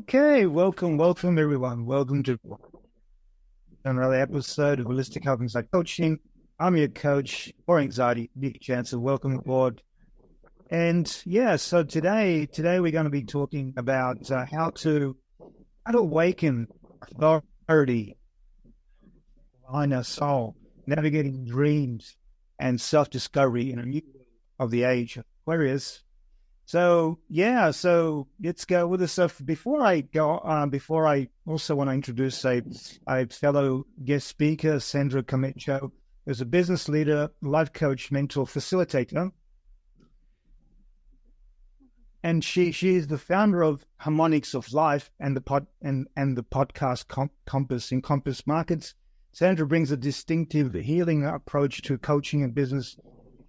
Okay, welcome everyone. Welcome to another episode of Holistic Health and Psych Coaching. I'm your coach for anxiety, Nick Jansen. Welcome aboard. And yeah, so today we're going to be talking about how to awaken authority behind our soul, navigating dreams and self-discovery in a new world of the age of Aquarius. So let's go with this. So before I go, before I also want to introduce a fellow guest speaker, Sandra Camacho, who's a business leader, life coach, mentor, facilitator, and she is the founder of Harmonics of Life and the podcast Compass in Compass Markets. Sandra brings a distinctive healing approach to coaching and business,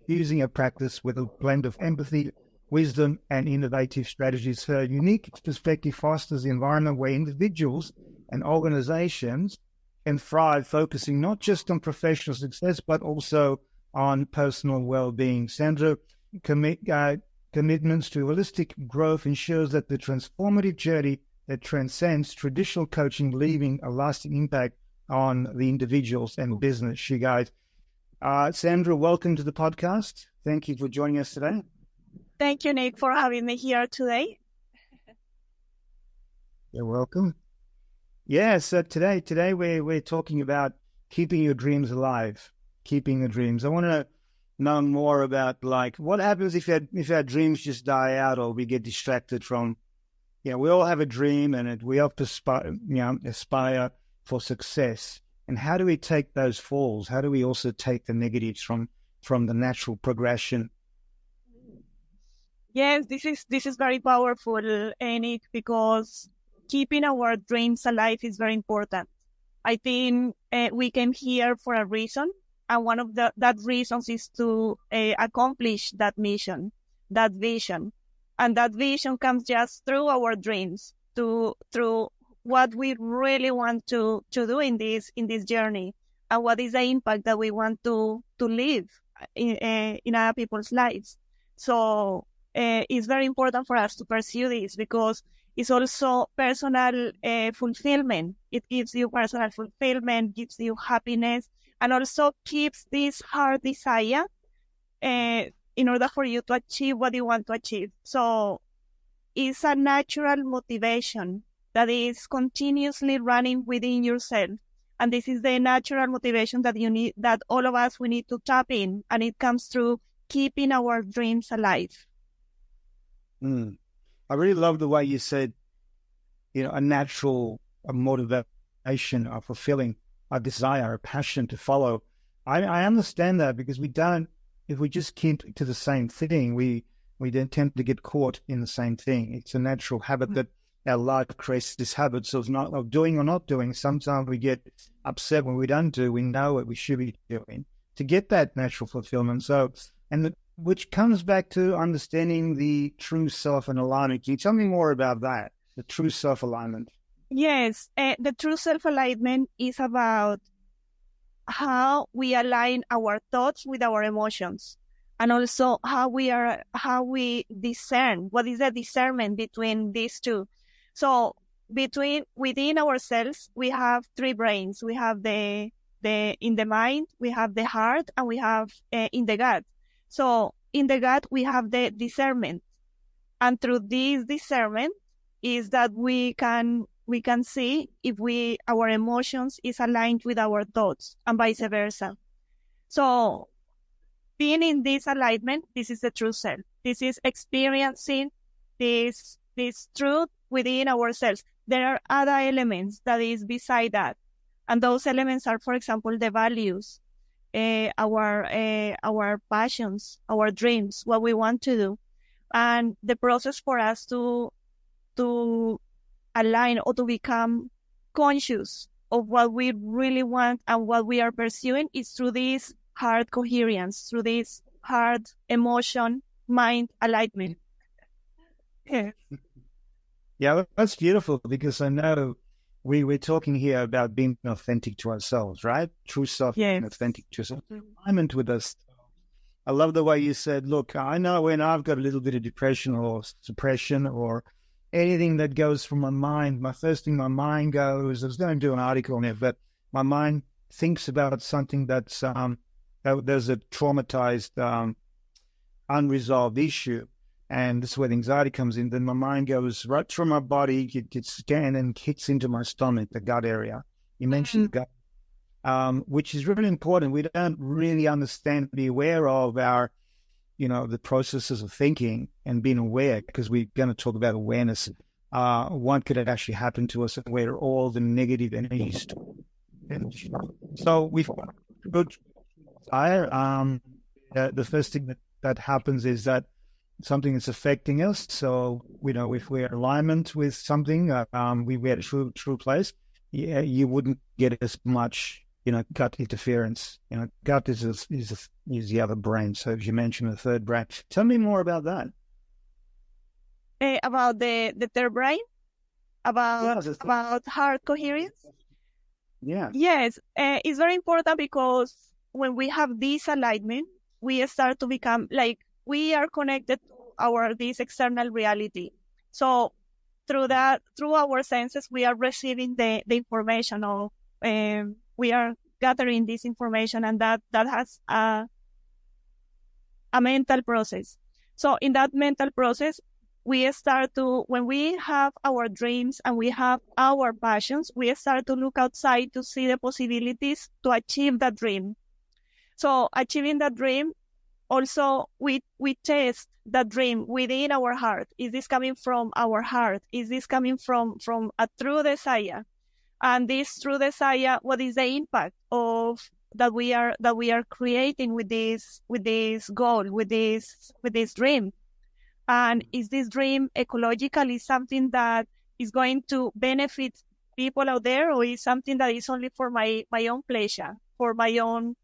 using a practice with a blend of empathy, wisdom, and innovative strategies. Her unique perspective fosters the environment where individuals and organizations can thrive, focusing not just on professional success, but also on personal well-being. Sandra commitments to holistic growth ensures that the transformative journey that transcends traditional coaching, leaving a lasting impact on the individuals and business. Sandra, welcome to the podcast. Thank you for joining us today. Thank you, Nick, for having me here today. You're welcome. Yeah, so today we're talking about keeping your dreams alive, keeping your dreams. I want to know more about what happens if our dreams just die out or we get distracted from. We all have a dream and we have to aspire for success. And how do we take those falls? How do we also take the negatives from the natural progression? Yes, this is very powerful, Nick, because keeping our dreams alive is very important. I think we came here for a reason, and one of that reasons is to accomplish that mission, that vision, and that vision comes just through our dreams, through what we really want to do in this journey, and what is the impact that we want to leave in other people's lives. So it's very important for us to pursue this because it's also personal fulfillment. It gives you personal fulfillment, gives you happiness, and also keeps this heart desire in order for you to achieve what you want to achieve. So it's a natural motivation that is continuously running within yourself. And this is the natural motivation that you need, that all of us, we need to tap in. And it comes through keeping our dreams alive. I really love the way you said, a natural motivation, a fulfilling, a desire, a passion to follow. I understand that because if we just keep to the same thing, we then tend to get caught in the same thing. It's a natural habit that our life creates this habit. So it's not of doing or not doing. Sometimes we get upset when we don't do. We know what we should be doing to get that natural fulfillment. Which comes back to understanding the true self and alignment. Can you tell me more about that, the true self-alignment? Yes, the true self-alignment is about how we align our thoughts with our emotions, and also how we discern. What is the discernment between these two? So within ourselves, we have three brains. We have the in the mind, we have the heart, and we have in the gut. So in the gut, we have the discernment. And through this discernment is that we can see if our emotions is aligned with our thoughts and vice versa. So being in this alignment, this is the true self. This is experiencing this truth within ourselves. There are other elements that is beside that. And those elements are, for example, the values, our passions, our dreams, what we want to do, and the process for us to align or to become conscious of what we really want and what we are pursuing is through this heart coherence, through this heart emotion mind alignment. Yeah, that's beautiful because I know we're talking here about being authentic to ourselves, right? True self, and authentic to yourself. Alignment with us. I love the way you said, look, I know when I've got a little bit of depression or suppression or anything that goes from my mind, my first thing my mind goes, I was going to do an article on it, but my mind thinks about something that's, there's a traumatized, unresolved issue. And this is where the anxiety comes in. Then my mind goes right through my body, it gets scanned and hits into my stomach, the gut area. You mentioned gut, which is really important. We don't really understand, be aware of our, the processes of thinking and being aware, because we're going to talk about awareness. What could actually happen to us, and where all the negative energies. So we've got good desire. The first thing that happens is that something is affecting us. So, if we're in alignment with something, we're at a true place, you wouldn't get as much, gut interference. Gut is the other brain. So as you mentioned, the third brain. Tell me more about that. About the third brain? About heart coherence? Yeah. Yes, it's very important, because when we have this alignment, we start to become like we are connected to this external reality. So through our senses, we are receiving the information, or we are gathering this information, and that has a mental process. So in that mental process, we start to, when we have our dreams and we have our passions, we start to look outside to see the possibilities to achieve that dream. So achieving that dream, also we test that dream within our heart. Is this coming from our heart? Is this coming from a true desire? And this true desire, what is the impact of that we are creating with this goal, with this dream? And is this dream ecologically something that is going to benefit people out there, or is something that is only for my own pleasure, for my own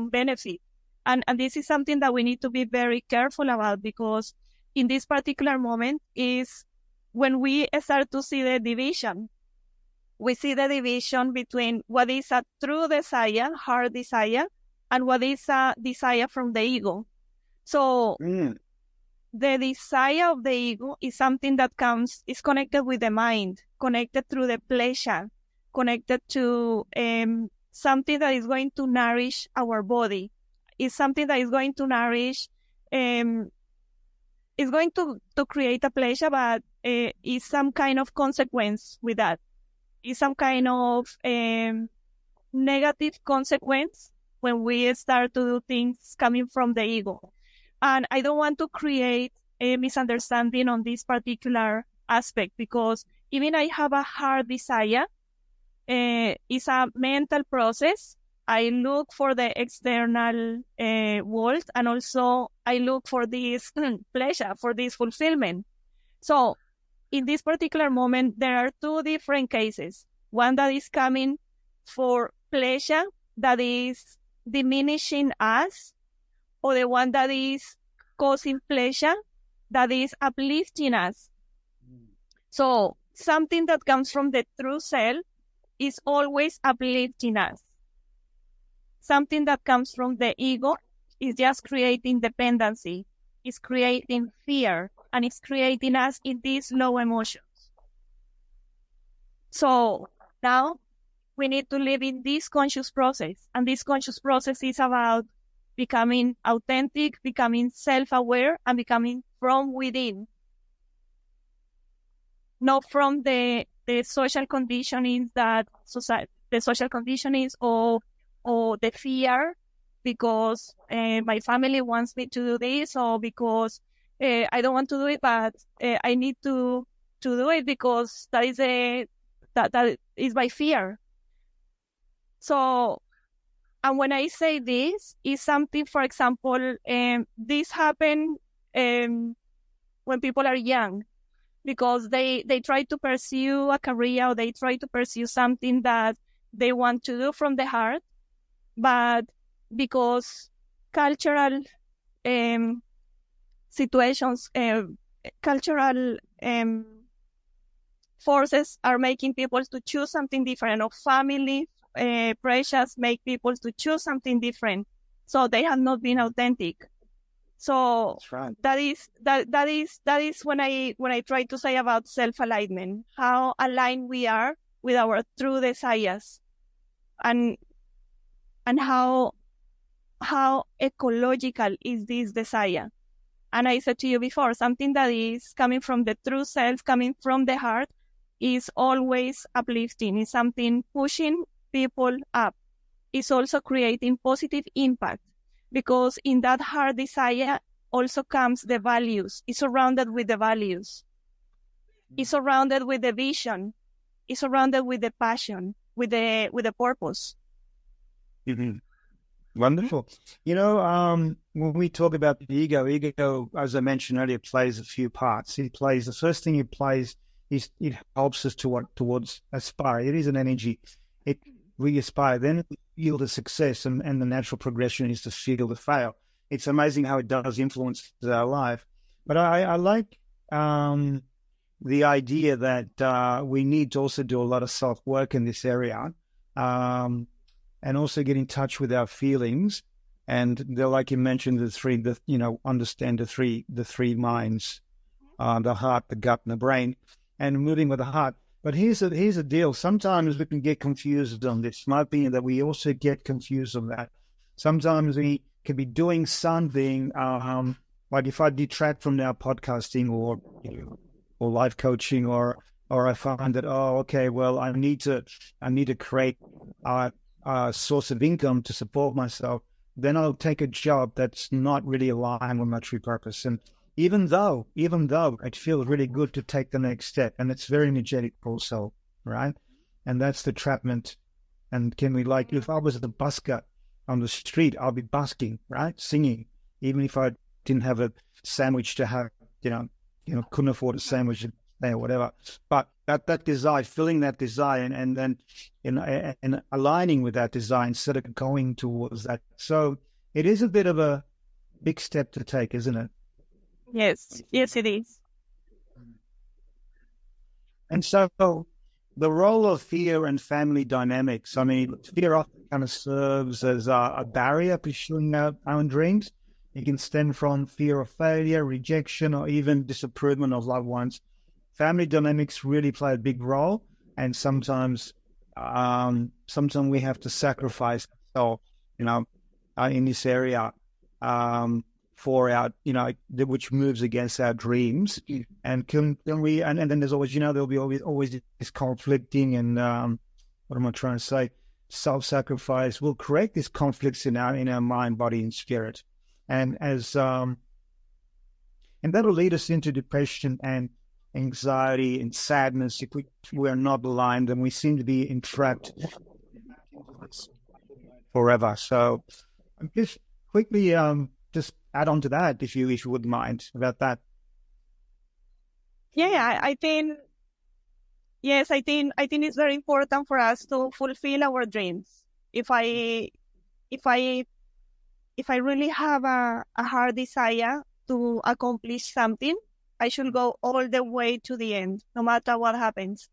benefit? And this is something that we need to be very careful about, because in this particular moment is when we start to see the division. We see the division between what is a true desire, heart desire, and what is a desire from the ego. So the desire of the ego is something that is connected with the mind, connected through the pleasure, connected to something that is going to nourish our body. Is something that is going to nourish, is going to create a pleasure, but is some kind of consequence with that. Is some kind of negative consequence when we start to do things coming from the ego. And I don't want to create a misunderstanding on this particular aspect, because even I have a hard desire, it's a mental process. I look for the external world, and also I look for this pleasure, for this fulfillment. So in this particular moment, there are two different cases. One that is coming for pleasure, that is diminishing us, or the one that is causing pleasure, that is uplifting us. So something that comes from the true self is always uplifting us. Something that comes from the ego is just creating dependency, is creating fear, and it's creating us in these low emotions. So now we need to live in this conscious process, and this conscious process is about becoming authentic, becoming self-aware, and becoming from within, not from the social conditionings that society, the social conditionings or the fear, because my family wants me to do this, or because I don't want to do it, but I need to do it because that is my fear. So, and when I say this, is something, for example, this happen when people are young, because they try to pursue a career, or they try to pursue something that they want to do from the heart, but because cultural situations, cultural forces are making people to choose something different, or family pressures make people to choose something different, so they have not been authentic. So That's right. that is when I try to say about self-alignment, how aligned we are with our true desires, and how ecological is this desire. And I said to you before, something that is coming from the true self, coming from the heart, is always uplifting. It's something pushing people up. It's also creating positive impact, because in that heart desire also comes the values. It's surrounded with the values. It's surrounded with the vision. It's surrounded with the passion, with the purpose. Mm-hmm. Wonderful. When we talk about the ego, as I mentioned earlier, plays a few parts. The first thing it plays is it helps us towards aspire. It is an energy. We aspire, then we feel the success, and the natural progression is to feel the fail. It's amazing how it does influence our life. But I like the idea that we need to also do a lot of self-work in this area. And also get in touch with our feelings, and like you mentioned, understand the three minds, the heart, the gut, and the brain, and moving with the heart. But here's a deal. Sometimes we can get confused on this. My opinion that we also get confused on that. Sometimes we could be doing something, like if I detract from now podcasting or life coaching, or I find that, I need to create a source of income to support myself, then I'll take a job that's not really aligned with my true purpose. And even though it feels really good to take the next step, and it's very energetic also, right? And that's the trapment. And if I was at the busker on the street, I'll be busking, right? Singing, even if I didn't have a sandwich to have, couldn't afford a sandwich or whatever. But that desire, filling that desire, and then and aligning with that desire instead of going towards that. So it is a bit of a big step to take, isn't it? Yes, it is. And so the role of fear and family dynamics, I mean, fear often kind of serves as a barrier pursuing our own dreams. It can stem from fear of failure, rejection, or even disapproval of loved ones. Family dynamics really play a big role, and sometimes we have to sacrifice ourselves, in this area, for our, which moves against our dreams. And can we? And then there's always, there'll be always this conflicting, and what am I trying to say? Self-sacrifice will create these conflicts in our mind, body, and spirit, and and that'll lead us into depression and anxiety and sadness if we're not aligned, and we seem to be entrapped forever. So just quickly just add on to that if you wouldn't mind about that. I think it's very important for us to fulfill our dreams. If I really have a hard desire to accomplish something, I should go all the way to the end, no matter what happens.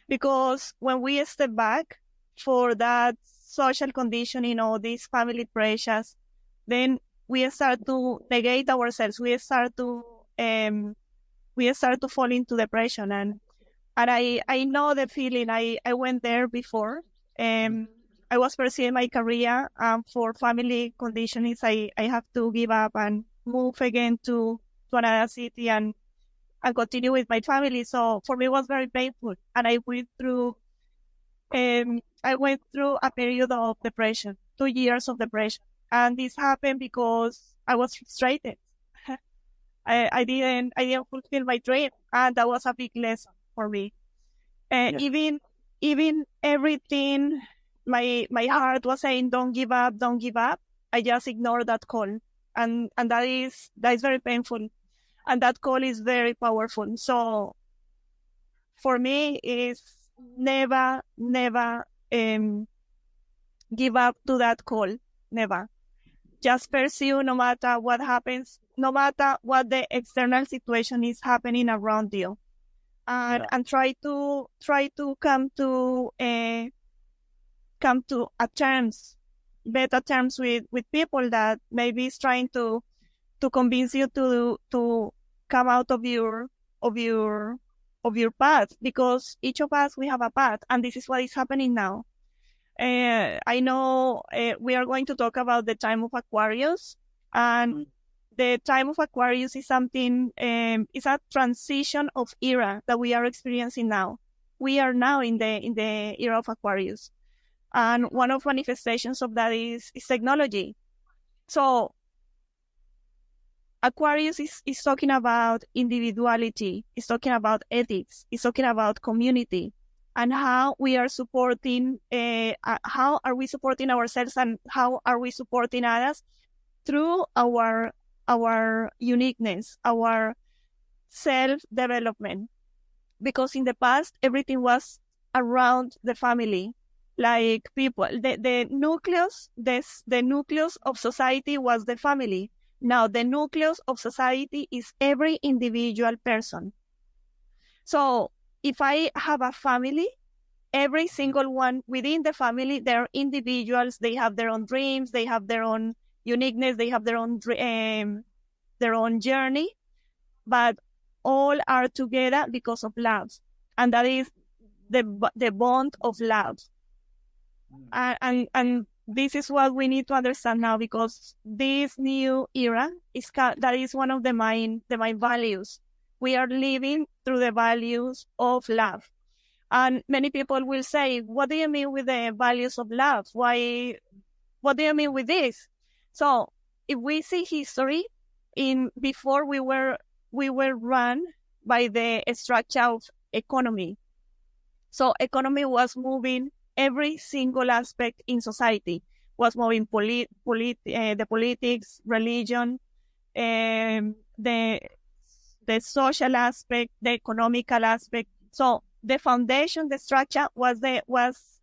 Because when we step back for that social conditioning or these family pressures, then we start to negate ourselves. We start to fall into depression. And I know the feeling. I went there before. I was pursuing my career. For family conditionings, I have to give up and move again to another city and continue with my family. So for me, it was very painful. And I went through a period of depression, 2 years of depression. And this happened because I was frustrated. I didn't fulfill my dream. And that was a big lesson for me. Even everything, my heart was saying, don't give up. I just ignored that call. And that is very painful. And that call is very powerful. So for me, it's never give up to that call. Never. Just pursue no matter what happens, no matter what the external situation is happening around you. And try to come to better terms with people that maybe is trying to convince you to come out of your path, because each of us, we have a path, and this is what is happening now. I know we are going to talk about the time of Aquarius, and the time of Aquarius is something, it's a transition of era that we are experiencing now. We are now in the era of Aquarius, and one of manifestations of that is technology. So Aquarius is talking about individuality, it's talking about ethics, it's talking about community, and how we are supporting, how are we supporting ourselves, and how are we supporting others through our uniqueness, our self-development. Because in the past, everything was around the family, like people, the nucleus of society was the family. Now, the nucleus of society is every individual person. So if I have a family, every single one within the family, they're individuals, they have their own dreams, they have their own uniqueness, they have their own journey, but all are together because of love. And that is the bond of love. And this is what we need to understand now, because this new era that is one of the main values. We are living through the values of love. And many people will say, what do you mean with the values of love? What do you mean with this? So if we see history, before we were run by the structure of economy. So economy was moving every single aspect in society, was moving the politics, religion, the social aspect, the economical aspect. So the foundation, the structure was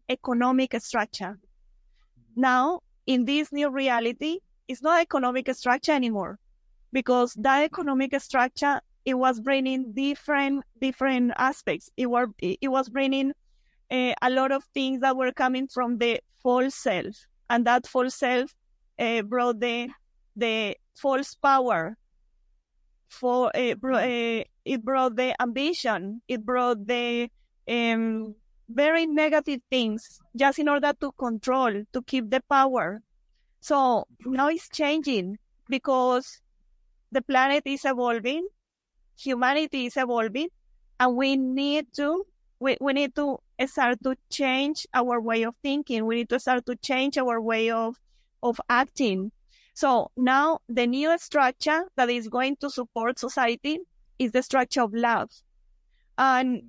economic structure. Now, in this new reality, it's not economic structure anymore, because that economic structure, it was bringing different aspects. It was bringing a lot of things that were coming from the false self, and that false self brought the false power. It brought the ambition. It brought the very negative things, just in order to control, to keep the power. So now it's changing, because the planet is evolving, humanity is evolving, and we need to start to change our way of thinking. We need to start to change our way of acting. So now the new structure that is going to support society is the structure of love. And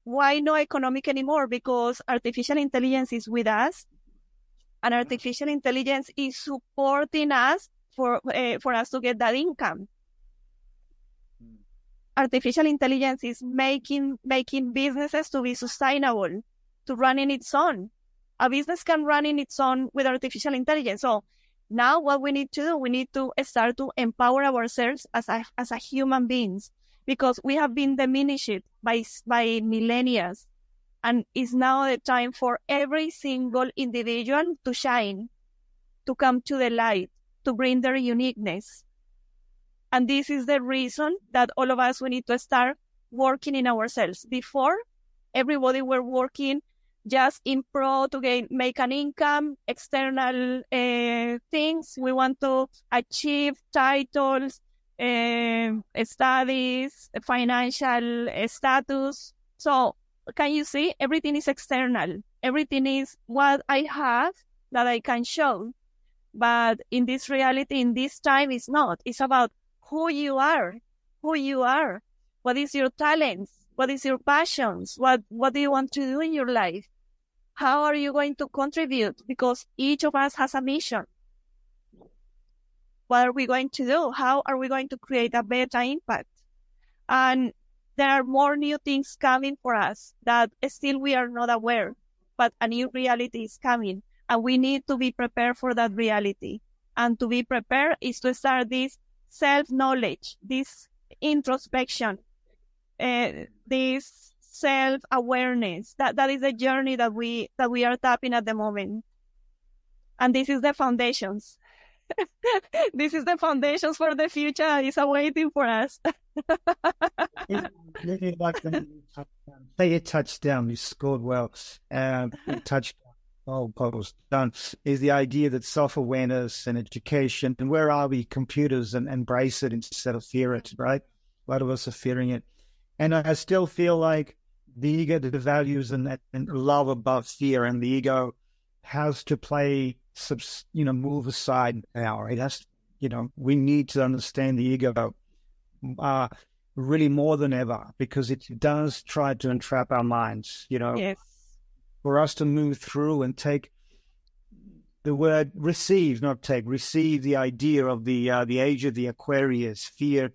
why no economic anymore? Because artificial intelligence is with us, and artificial intelligence is supporting us for us to get that income. Artificial intelligence is making businesses to be sustainable, to run in its own. A business can run in its own with artificial intelligence. So now what we need to do, we need to start to empower ourselves as a human beings, because we have been diminished by millennia. And it's now the time for every single individual to shine, to come to the light, to bring their uniqueness. And this is the reason that all of us, we need to start working in ourselves. Before, everybody were working just in pro to make an income, external things. We want to achieve titles, studies, financial status. So can you see? Everything is external. Everything is what I have that I can show. But in this reality, in this time, it's not. It's about who you are. What is your talents? What is your passions? What do you want to do in your life? How are you going to contribute? Because each of us has a mission. What are we going to do? How are we going to create a better impact? And there are more new things coming for us that still we are not aware, but a new reality is coming, and we need to be prepared for that reality. And to be prepared is to start this self-knowledge, this introspection, this self-awareness. That is the journey that we are tapping at the moment. And this is the foundations. This is the foundations for the future that is awaiting for us. Like say a touchdown, you scored well. Touchdown, goals done is the idea that self-awareness and education, and where are we? Computers, and embrace it instead of fear it, right? A lot of us are fearing it. And I still feel like the ego, the values and love above fear, and the ego has to play, move aside power. It has, we need to understand the ego really more than ever, because it does try to entrap our minds, Yes. For us to move through and take the word receive, not take, receive the idea of the age of the Aquarius, fear,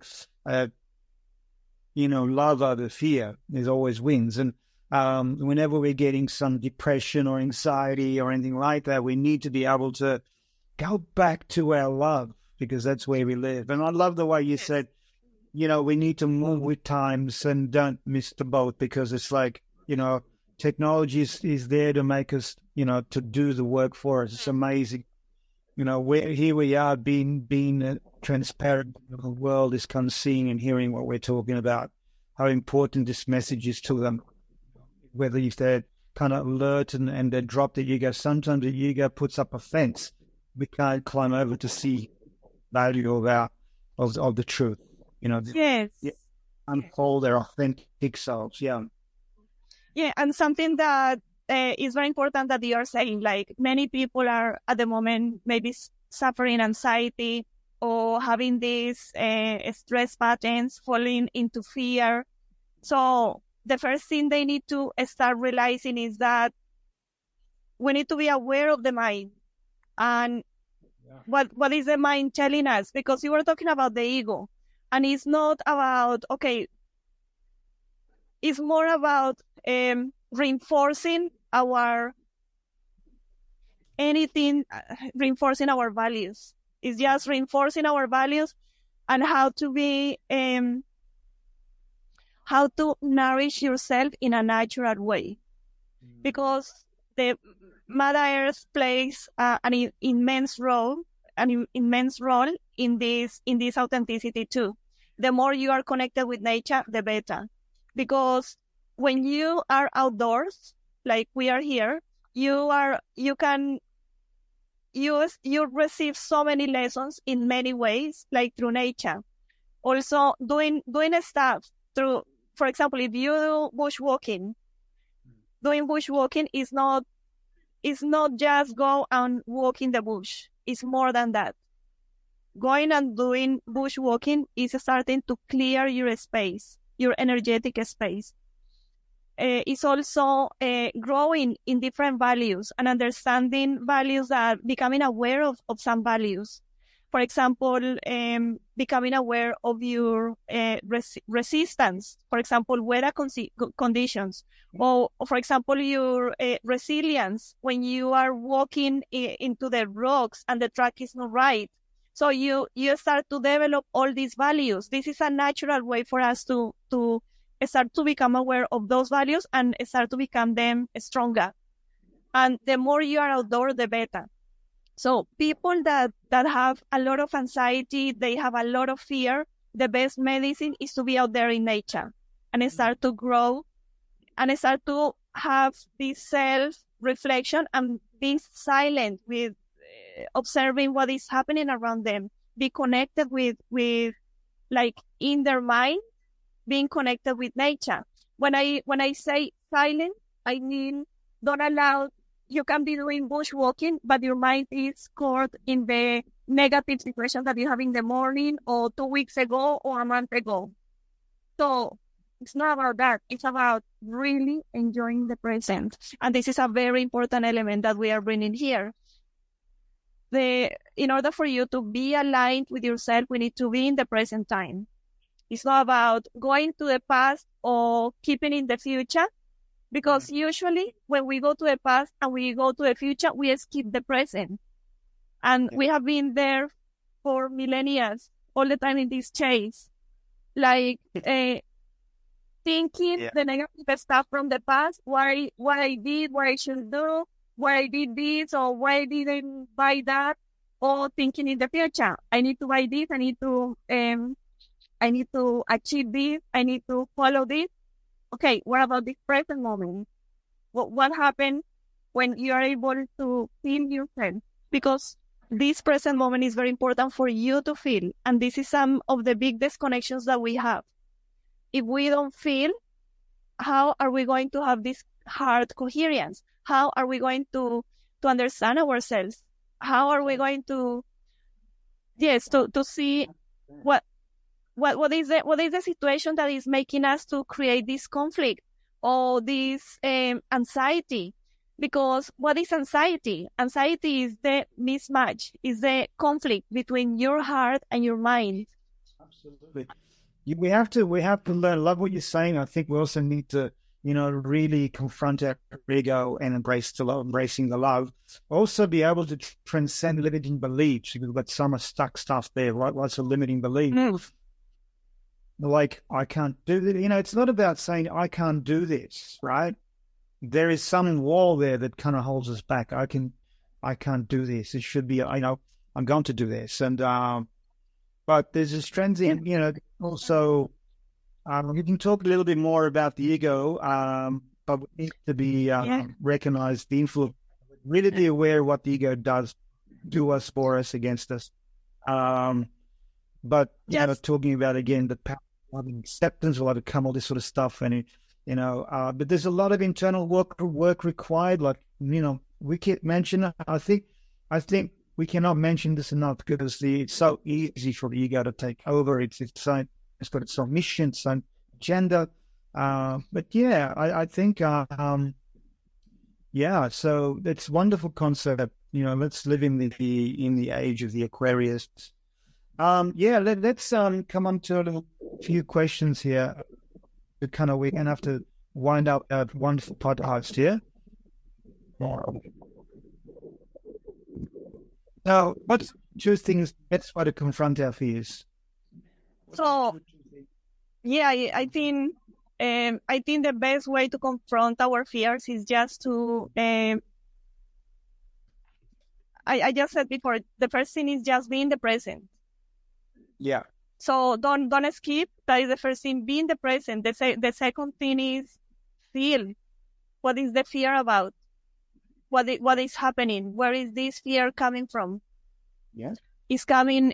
love over fear is always wins. And whenever we're getting some depression or anxiety or anything like that, we need to be able to go back to our love, because that's where we live. And I love the way you said, we need to move with times and don't miss the boat, because it's like, technology is there to make us, to do the work for us. It's amazing. Here we are being transparent. The world is kind of seeing and hearing what we're talking about, how important this message is to them. Whether if they're kind of alert and they drop the ego, sometimes the ego puts up a fence. We can't climb over to see value of the truth. Yes. Unfold their authentic selves. Yeah. Yeah, and something that is very important that you are saying, like many people are at the moment maybe suffering anxiety or having these stress patterns, falling into fear. So the first thing they need to start realizing is that we need to be aware of the mind and what is the mind telling us, because you were talking about the ego, and it's not about, it's more about reinforcing reinforcing our values. It's just reinforcing our values and how to nourish yourself in a natural way. Because the Mother Earth plays an immense role in this authenticity too. The more you are connected with nature, the better. Because when you are outdoors, like we are here, you receive so many lessons in many ways, like through nature. Also, doing stuff through, for example, if you do bushwalking, doing bushwalking is not just go and walk in the bush. It's more than that. Going and doing bushwalking is starting to clear your space, your energetic space. It's also growing in different values and understanding values, that becoming aware of some values. For example, becoming aware of your resistance, for example, weather conditions, or for example, your resilience when you are walking into the rocks and the track is not right. So you start to develop all these values. This is a natural way for us to start to become aware of those values and start to become them stronger. And the more you are outdoors, the better. So people that have a lot of anxiety, they have a lot of fear, the best medicine is to be out there in nature and start to grow and start to have this self-reflection and be silent with observing what is happening around them. Be connected with like in their mind, being connected with nature. When I say silent, I mean don't allow. You can be doing bushwalking, but your mind is caught in the negative situation that you have in the morning or 2 weeks ago or a month ago. So it's not about that. It's about really enjoying the present. And this is a very important element that we are bringing here. In order for you to be aligned with yourself, we need to be in the present time. It's not about going to the past or keeping in the future. Because usually when we go to the past and we go to the future, we skip the present. And we have been there for millennia, all the time in this chase. Like thinking the negative stuff from the past, what I did, what I should do, why I did this, or why I didn't buy that. or thinking in the future. I need to buy this. I need to achieve this. I need to follow this. Okay, what about the present moment? What happened when you are able to feel yourself? Because this present moment is very important for you to feel. And this is some of the big disconnections that we have. If we don't feel, how are we going to have this heart coherence? How are we going to understand ourselves? How are we going to, yes, to see what is the situation that is making us to create this conflict or this anxiety? Because what is anxiety? Anxiety is the mismatch, is the conflict between your heart and your mind. Absolutely. We have to learn. I love what you're saying. I think we also need to, really confront our ego and embracing the love. Also be able to transcend limiting beliefs. We've got some stuck stuff there, right? Lots of limiting beliefs. Like, I can't do this. It's not about saying I can't do this, right? There is some wall there that kind of holds us back. I can't do this. It should be, I'm going to do this. And, but there's this transient, also, we can talk a little bit more about the ego, but we need to be recognize the influence, really be aware of what the ego does to us, for us, against us. But talking about again the power of acceptance, a lot of come all this sort of stuff, and but there's a lot of internal work required. Like we can't mention. I think we cannot mention this enough because it's so easy for the ego to take over. It's got its own mission, its own agenda. But yeah, I think so it's a wonderful concept. Let's live in the age of the Aquarius. Let's come on to a few questions here. We're going to have to wind up our wonderful podcast here. Now, what's two things best way to confront our fears? So, I think the best way to confront our fears is just to. I just said before, the first thing is just being the present. Yeah. So don't skip. That is the first thing. Be in the present. The second thing is feel. What is the fear about? What is happening? Where is this fear coming from? Yes. Is coming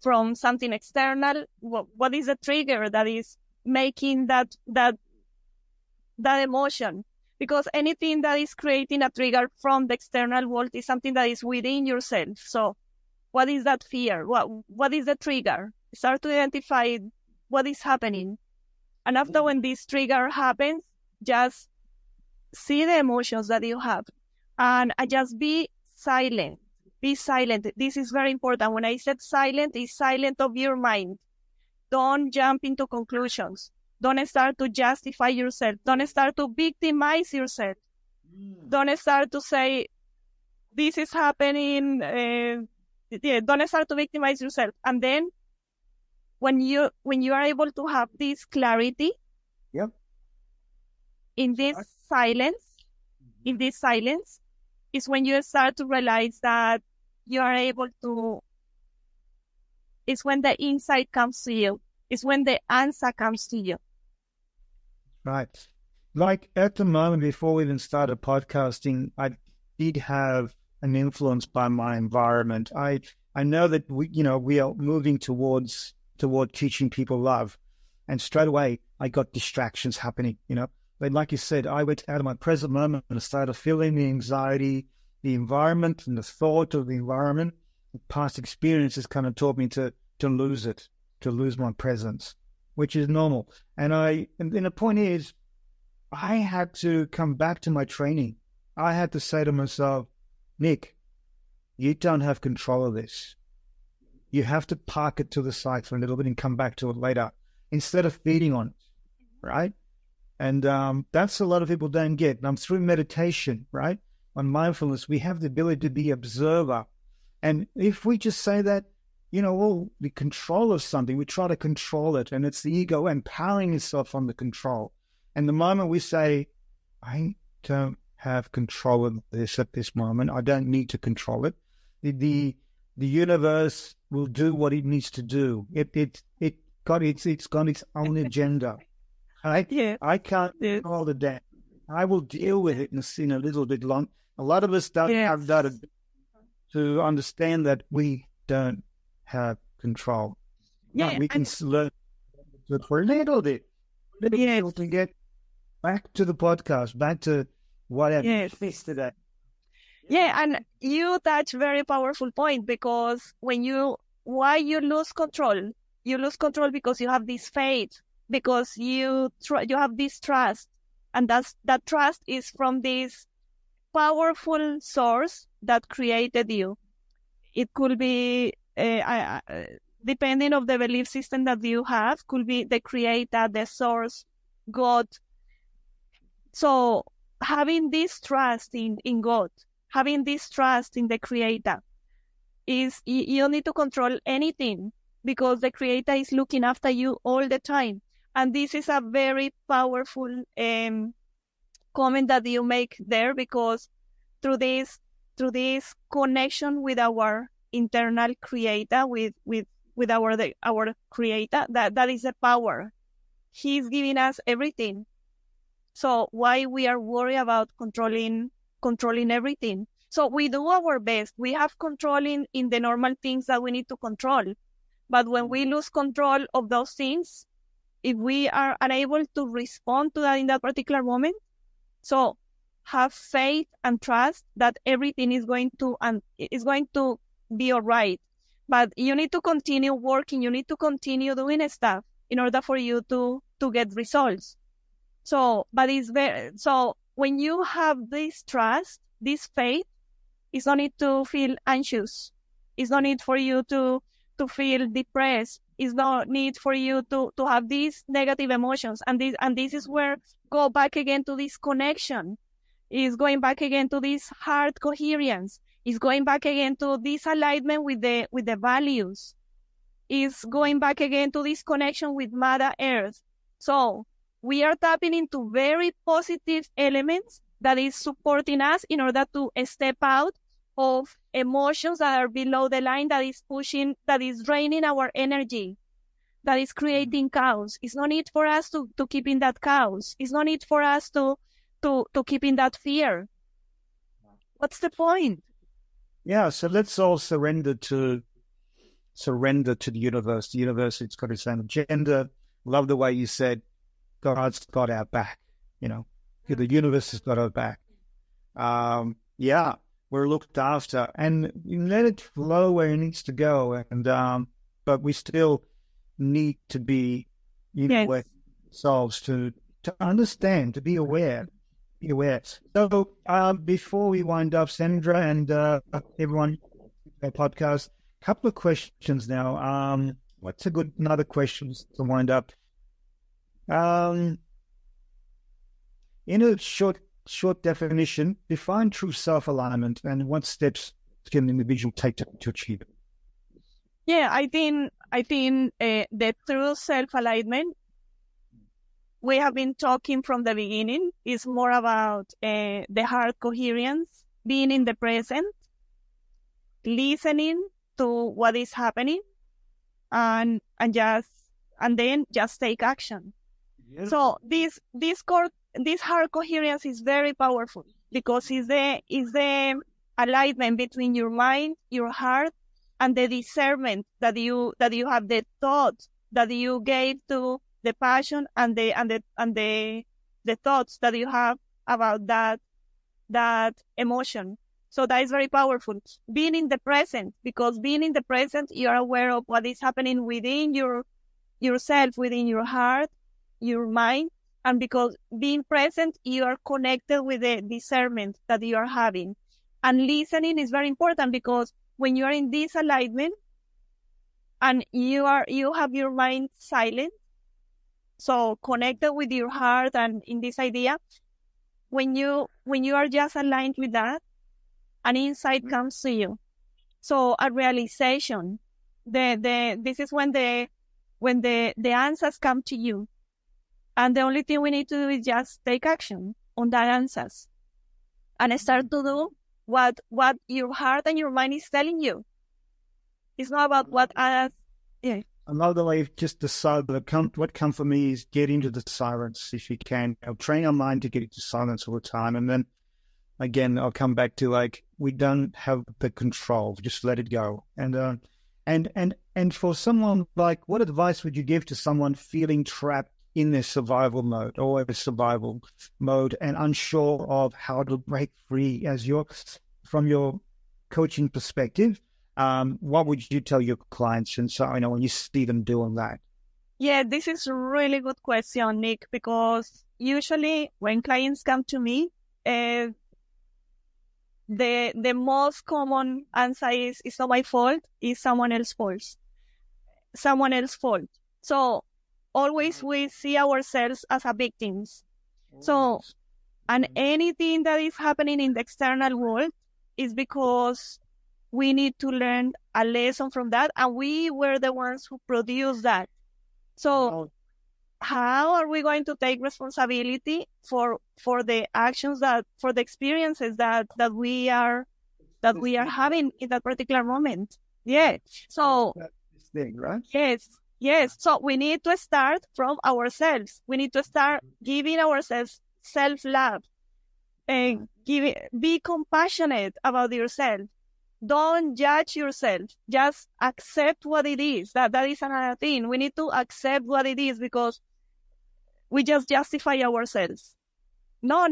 from something external. What is the trigger that is making that emotion? Because anything that is creating a trigger from the external world is something that is within yourself. So what is that fear? What is the trigger? Start to identify what is happening. And after when this trigger happens, just see the emotions that you have. And just be silent. Be silent. This is very important. When I said silent, it's silent of your mind. Don't jump into conclusions. Don't start to justify yourself. Don't start to victimize yourself. Don't start to say, this is happening. Don't start to victimize yourself. And then when you are able to have this clarity, in this silence, is when you start to realize that you are able to. It's when the insight comes to you. It's when the answer comes to you. Right. Like at the moment, before we even started podcasting, I did have an influence by my environment. I know that we are moving toward teaching people love, and straight away I got distractions happening. But like you said, I went out of my present moment and started feeling the anxiety, the environment, and the thought of the environment. Past experiences kind of taught me to lose it, to lose my presence, which is normal. And the point is, I had to come back to my training. I had to say to myself, Nick, you don't have control of this. You have to park it to the side for a little bit and come back to it later instead of feeding on it, right? And that's a lot of people don't get. And through meditation, right, on mindfulness, we have the ability to be observer. And if we just say that, the control of something, we try to control it, and it's the ego empowering itself on the control. And the moment we say, I don't have control of this at this moment, I don't need to control it, the the universe will do what it needs to do. It's got its own agenda. I can't control the day. I will deal with it in a little bit long. A lot of us don't have that to understand that we don't have control. Yeah, we can learn for a little bit to get back to the podcast, back to what I faced today. Yeah, and you touch very powerful point, because why you lose control? You lose control because you have this faith, because you have this trust, and that trust is from this powerful source that created you. It could be, depending on the belief system that you have, could be the creator, the source, God. So having this trust in God, having this trust in the creator, is you don't need to control anything, because the creator is looking after you all the time. And this is a very powerful comment that you make there, because through this connection with our internal creator, with our creator, that is the power. He's giving us everything. So why we are worried about controlling everything? So we do our best. We have control in the normal things that we need to control. But when we lose control of those things, if we are unable to respond to that in that particular moment, so have faith and trust that everything is going to be all right. But you need to continue working. You need to continue doing stuff in order for you to get results. So when you have this trust, this faith, it's no need to feel anxious. It's no need for you to feel depressed. It's no need for you to have these negative emotions. And this is where go back again to this connection. Is going back again to this heart coherence. Is going back again to this alignment with the values. Is going back again to this connection with Mother Earth. So we are tapping into very positive elements that is supporting us in order to step out of emotions that are below the line, that is pushing, that is draining our energy, that is creating chaos. It's no need for us to keep in that chaos. It's no need for us to keep in that fear. What's the point? Yeah, so let's all surrender to the universe. The universe, it's got its own agenda. Love the way you said, God's got our back. The universe has got our back. We're looked after, and you let it flow where it needs to go. And but we still need to be with ourselves to understand, to be aware. So before we wind up, Sandra and everyone, our podcast, a couple of questions now. What's another questions to wind up? In a short definition, define true self-alignment and what steps can an individual take to achieve it? Yeah, I think the true self-alignment, we have been talking from the beginning, is more about the heart coherence, being in the present, listening to what is happening, and then just take action. Yes. So this heart coherence is very powerful, because it's the alignment between your mind, your heart, and the discernment that you have, the thoughts that you gave to the passion and the thoughts that you have about that emotion. So that is very powerful. Being in the present, because being in the present, you are aware of what is happening within yourself, within your heart, your mind, and because being present, you are connected with the discernment that you are having. And listening is very important, because when you are in this alignment and you have your mind silent, so connected with your heart and in this idea, when you are just aligned with that, an insight comes to you. So a realization, this is when the answers come to you. And the only thing we need to do is just take action on that answers and start to do what your heart and your mind is telling you. It's not about what others. Yeah. Another way, just decide what come for me is get into the silence if you can. Train our mind to get into silence all the time. And then again, I'll come back to like, we don't have the control, just let it go. And for someone, like, what advice would you give to someone feeling trapped in their survival mode or a survival mode and unsure of how to break free from your coaching perspective? What would you tell your clients? And so, when you see them doing that? Yeah, this is a really good question, Nick, because usually when clients come to me, the most common answer is, it's not my fault, it's someone else's fault. Someone else's fault. So always we see ourselves as a victims. So, and anything that is happening in the external world is because we need to learn a lesson from that, and we were the ones who produced that. So how are we going to take responsibility for the actions for the experiences that we are having in that particular moment? Yeah. So thing, right? Yes. So we need to start from ourselves. We need to start giving ourselves self-love and be compassionate about yourself. Don't judge yourself. Just accept what it is. That is another thing. We need to accept what it is, because we just justify ourselves. No,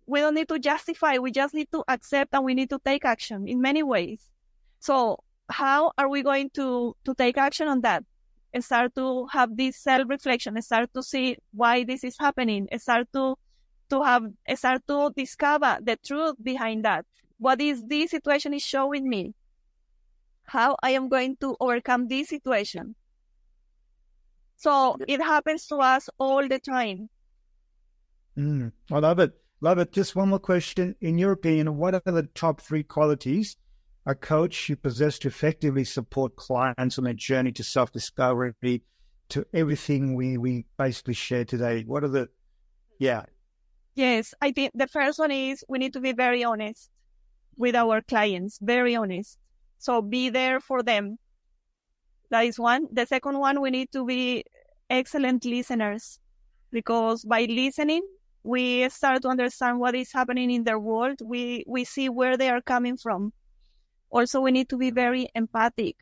we don't need to justify. We just need to accept, and we need to take action in many ways. So how are we going to take action on that? And start to have this self-reflection, and start to see why this is happening, and start to discover the truth behind that. What is this situation is showing me? How I am going to overcome this situation? So it happens to us all the time. I love it. Love it. Just one more question. In your opinion, what are the top 3 qualities a coach should possess to effectively support clients on their journey to self-discovery, to everything we basically shared today? What are the, Yes, I think the first one is we need to be very honest with our clients, very honest. So be there for them. That is one. The second one, we need to be excellent listeners, because by listening, we start to understand what is happening in their world. We see where they are coming from. Also, we need to be very empathetic.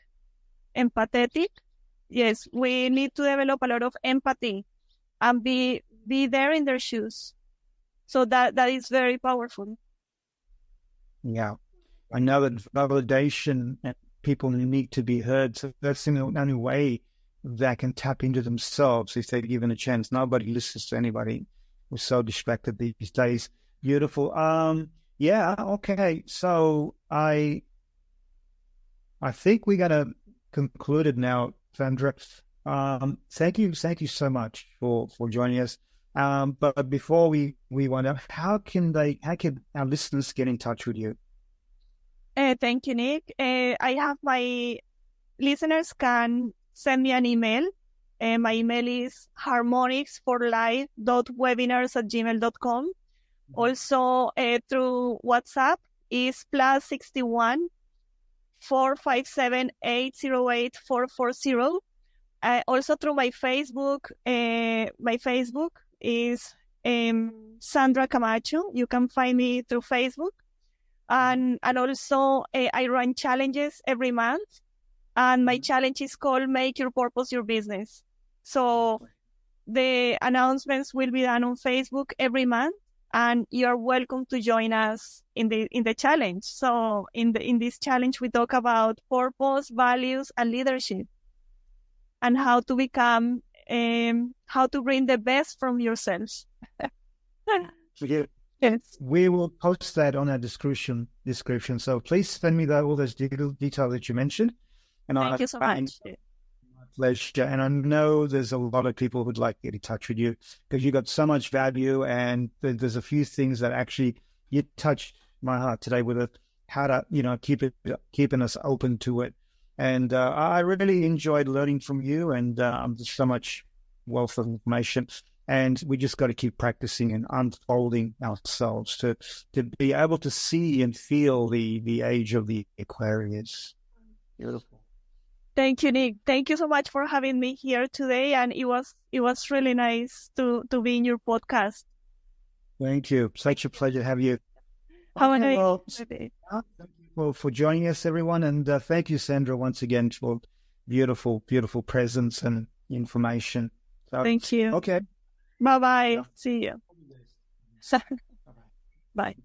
Yes, we need to develop a lot of empathy and be there in their shoes. So that is very powerful. Yeah. I know that validation and people need to be heard. So that's the only way that can tap into themselves if they're given a chance. Nobody listens to anybody. We're so distracted these days. Beautiful. Yeah. Okay. So I think we're going to conclude it now, Sandra. Thank you so much for joining us. But before we wonder, how can our listeners get in touch with you? Thank you, Nick. I have my listeners can send me an email. My email is harmonicsforlife.webinars@gmail.com. Also, through WhatsApp is +61 457 808 440. Also through my Facebook. My Facebook is Sandra Camacho. You can find me through Facebook. And also I run challenges every month, and my challenge is called Make Your Purpose Your Business. So the announcements will be done on Facebook every month, and you're welcome to join us in the challenge. So in this challenge, we talk about purpose, values, and leadership, and how to become, how to bring the best from yourselves. Yes. We will post that on our description. So please send me all those details that you mentioned. And Thank you so much. My pleasure. And I know there's a lot of people who'd like to get in touch with you because you got so much value, and there's a few things that actually you touched my heart today with it, how to, keeping us open to it. And I really enjoyed learning from you, and there's so much wealth of information. And we just got to keep practicing and unfolding ourselves to be able to see and feel the age of the Aquarius. Beautiful. Thank you, Nick. Thank you so much for having me here today. And it was really nice to be in your podcast. Thank you. Such a pleasure to have you. Have a nice day. Thank you for joining us, everyone. And thank you, Sandra, once again for beautiful, beautiful presence and information. So, thank you. Okay. Bye-bye. See you. Bye.